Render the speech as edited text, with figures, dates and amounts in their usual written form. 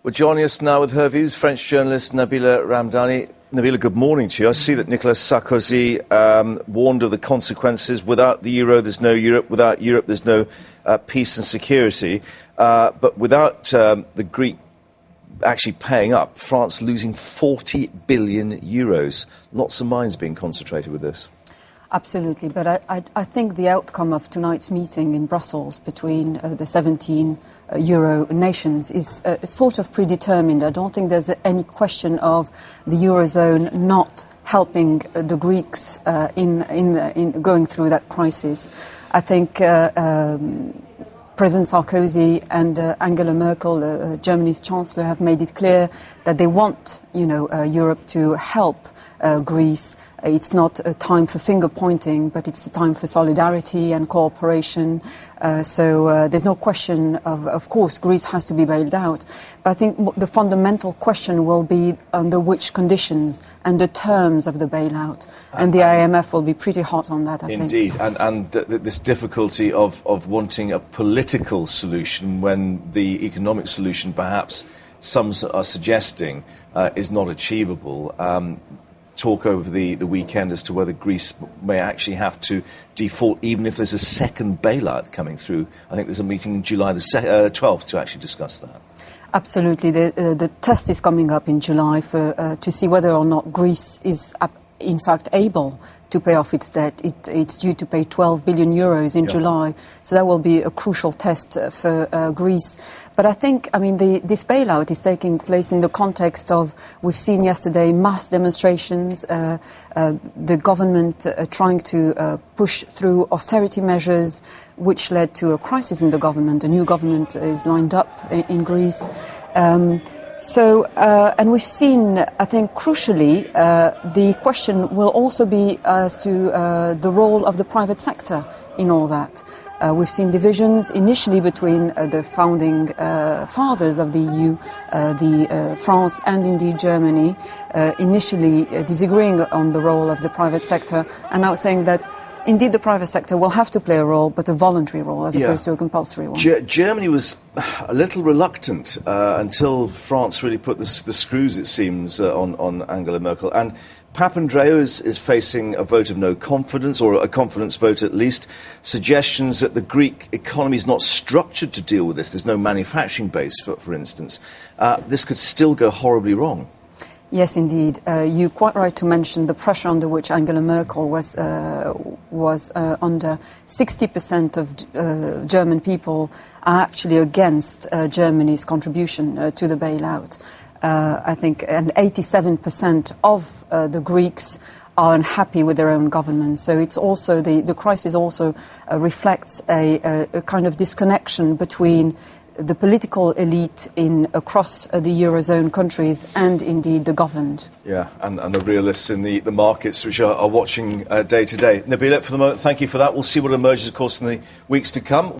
Well, joining us now with her views, French journalist Nabila Ramdani. Nabila, good morning to you. I see that Nicolas Sarkozy warned of the consequences. Without the euro, there's no Europe. Without Europe, there's no peace and security. But without the Greek actually paying up, France losing 40 billion euros. Lots of minds being concentrated with this. Absolutely, but I think the outcome of tonight's meeting in Brussels between the 17 euro nations is sort of predetermined. I don't think there's any question of the eurozone not helping the Greeks in going through that crisis. I think President Sarkozy and Angela Merkel, Germany's Chancellor, have made it clear that they want, Europe to help Greece. It's not a time for finger pointing, but it's a time for solidarity and cooperation. So there's no question of course, Greece has to be bailed out. But I think the fundamental question will be under which conditions and the terms of the bailout. And the IMF will be pretty hot on that, I think. Indeed, and this difficulty of wanting a political solution when the economic solution, perhaps some are suggesting, is not achievable. Talk over the weekend as to whether Greece may actually have to default, even if there's a second bailout coming through. I think there's a meeting in July the 12th to actually discuss that. Absolutely. The test is coming up in July to see whether or not Greece is, in fact, able to pay off its debt. It's due to pay 12 billion euros in July, so that will be a crucial test for Greece. But I think, this bailout is taking place in the context of, we've seen yesterday, mass demonstrations, the government trying to push through austerity measures, which led to a crisis in the government. A new government is lined up in Greece. And we've seen, I think, crucially, the question will also be as to the role of the private sector in all that. We've seen divisions initially between the founding fathers of the EU, France and indeed Germany, initially disagreeing on the role of the private sector, and now saying that indeed the private sector will have to play a role, but a voluntary role as opposed to a compulsory one. Germany was a little reluctant until France really put the screws, it seems, on Angela Merkel. And Papandreou is facing a vote of no confidence, or a confidence vote at least. Suggestions that the Greek economy is not structured to deal with this. There's no manufacturing base, for instance. This could still go horribly wrong. Yes, indeed. You're quite right to mention the pressure under which Angela Merkel was under. 60% of German people are actually against Germany's contribution to the bailout. I think, and 87% of the Greeks are unhappy with their own government. So it's also the crisis also reflects a kind of disconnection between the political elite across the Eurozone countries and indeed the governed. Yeah, and the realists in the markets which are watching day to day. Nabila, for the moment, thank you for that. We'll see what emerges, of course, in the weeks to come.